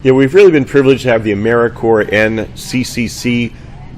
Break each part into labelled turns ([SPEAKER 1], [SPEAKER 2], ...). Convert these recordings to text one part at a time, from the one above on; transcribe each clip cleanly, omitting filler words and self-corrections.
[SPEAKER 1] Yeah, we've really been privileged to have the AmeriCorps NCCC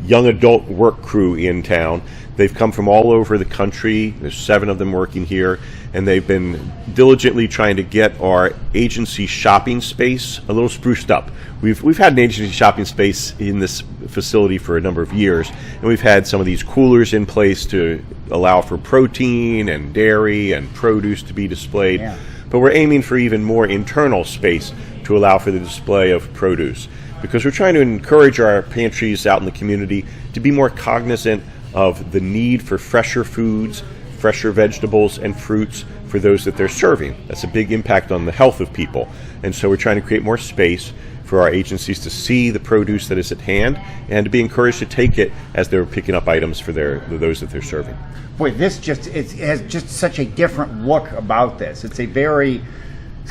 [SPEAKER 1] young adult work crew in town. They've come from all over the country. There's 7 of them working here, and they've been diligently trying to get our agency shopping space a little spruced up. We've had an agency shopping space in this facility for a number of years, and we've had some of these coolers in place to allow for protein and dairy and produce to be displayed.
[SPEAKER 2] Yeah.
[SPEAKER 1] But we're aiming for even more internal space to allow for the display of produce, because we're trying to encourage our pantries out in the community to be more cognizant of the need for fresher foods, fresher vegetables and fruits for those that they're serving. That's a big impact on the health of people. And so we're trying to create more space for our agencies to see the produce that is at hand and to be encouraged to take it as they're picking up items for those that they're serving.
[SPEAKER 2] Boy, this it has just such a different look about this. It's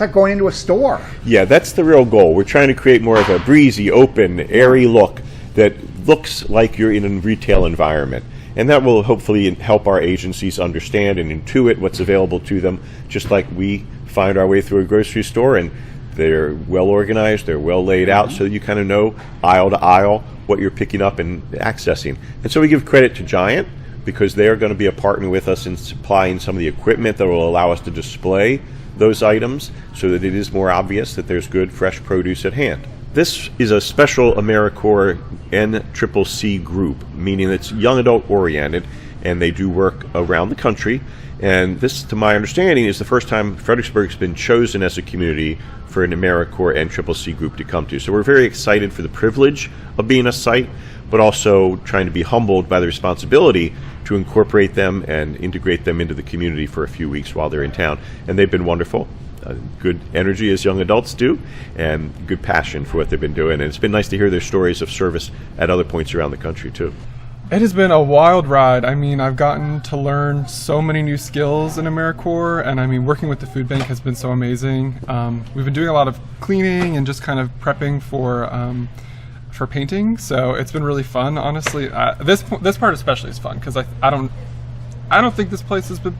[SPEAKER 2] like going into a store.
[SPEAKER 1] Yeah, that's the real goal. We're trying to create more of a breezy, open, airy look that looks like you're in a retail environment. And that will hopefully help our agencies understand and intuit what's available to them, just like we find our way through a grocery store, and they're well organized, they're well laid out, so that you kind of know aisle to aisle what you're picking up and accessing. And so we give credit to Giant, because they're going to be a partner with us in supplying some of the equipment that will allow us to display those items so that it is more obvious that there's good fresh produce at hand. This is a special AmeriCorps NCCC group, meaning it's young adult oriented, and they do work around the country. And this, to my understanding, is the first time Fredericksburg's been chosen as a community for an AmeriCorps NCCC group to come to. So we're very excited for the privilege of being a site, but also trying to be humbled by the responsibility to incorporate them and integrate them into the community for a few weeks while they're in town. And they've been wonderful. Good energy, as young adults do, and good passion for what they've been doing. And it's been nice to hear their stories of service at other points around the country, too.
[SPEAKER 3] It has been a wild ride. I mean, I've gotten to learn so many new skills in AmeriCorps, and I mean, working with the food bank has been so amazing. We've been doing a lot of cleaning and just kind of prepping for painting, so it's been really fun. Honestly, this part especially is fun because I don't think this place has been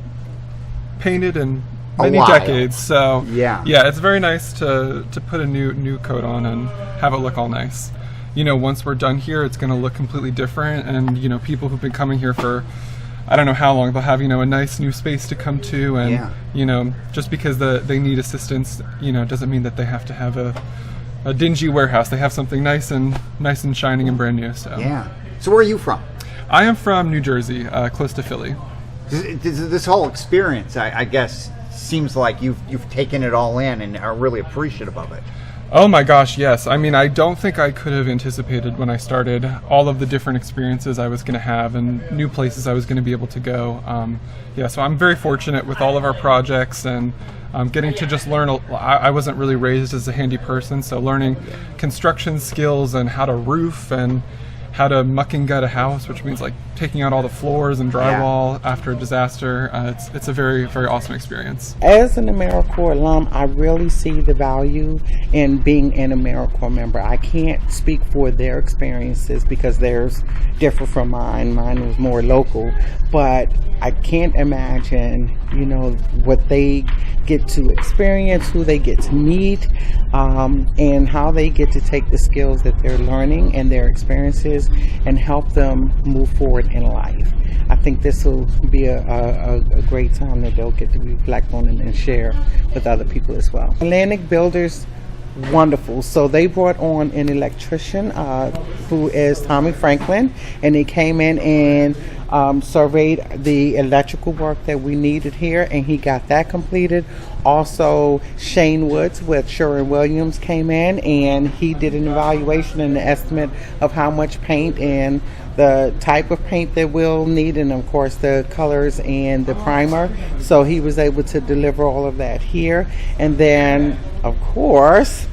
[SPEAKER 3] painted in many decades. So yeah, it's very nice to put a new coat on and have it look all nice. You know, once we're done here, it's going to look completely different, and you know, people who've been coming here for I don't know how long, they'll have, you know, a nice new space to come to, and you know, just because they need assistance, you know, doesn't mean that they have to have a dingy warehouse. They have something nice and shining and brand new. So
[SPEAKER 2] yeah. So where are you from?
[SPEAKER 3] I am from New Jersey, close to Philly.
[SPEAKER 2] This whole experience, I guess, seems like you've taken it all in and are really appreciative of it.
[SPEAKER 3] Oh my gosh, yes. I mean, I don't think I could have anticipated when I started all of the different experiences I was going to have and new places I was going to be able to go. So I'm very fortunate with all of our projects and getting to just learn. I wasn't really raised as a handy person, so learning construction skills and how to roof and how to muck and gut a house, which means like taking out all the floors and drywall after a disaster. It's a very, very awesome experience.
[SPEAKER 4] As an AmeriCorps alum, I really see the value in being an AmeriCorps member. I can't speak for their experiences because theirs differ from mine. Mine was more local, but I can't imagine, you know, what they get to experience, who they get to meet, and how they get to take the skills that they're learning and their experiences and help them move forward in life. I think this will be a great time that they'll get to reflect on and share with other people as well. Atlantic Builders, wonderful. So they brought on an electrician who is Tommy Franklin, and he came in and surveyed the electrical work that we needed here, and he got that completed. Also, Shane Woods with Sherwin-Williams came in, and he did an evaluation and an estimate of how much paint and the type of paint that we'll need, and of course the colors and the primer. So he was able to deliver all of that here. And then of course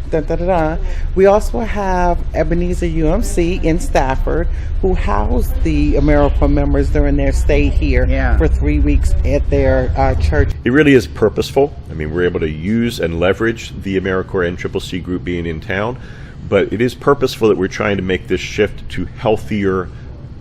[SPEAKER 4] we also have Ebenezer UMC in Stafford, who housed the AmeriCorps members during their stay here for 3 weeks at their church.
[SPEAKER 1] It really is purposeful. I mean, we're able to use and leverage the AmeriCorps NCCC group being in town, but it is purposeful that we're trying to make this shift to healthier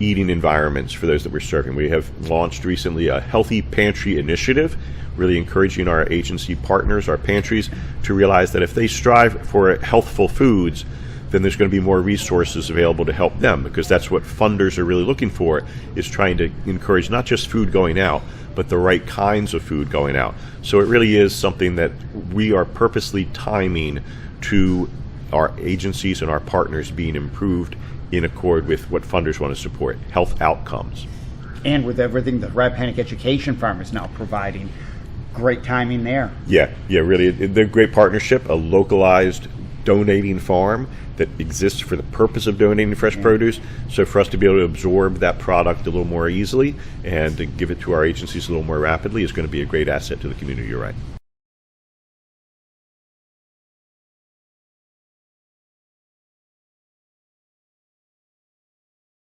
[SPEAKER 1] eating environments for those that we're serving. We have launched recently a healthy pantry initiative, really encouraging our agency partners, our pantries, to realize that if they strive for healthful foods, then there's going to be more resources available to help them, because that's what funders are really looking for, is trying to encourage not just food going out, but the right kinds of food going out. So it really is something that we are purposely timing to our agencies and our partners being improved in accord with what funders want to support, health outcomes.
[SPEAKER 2] And with everything the Rappahannock Education Farm is now providing, great timing there.
[SPEAKER 1] Yeah, really, they're a great partnership, a localized donating farm that exists for the purpose of donating fresh produce. So for us to be able to absorb that product a little more easily and to give it to our agencies a little more rapidly is going to be a great asset to the community. You're right.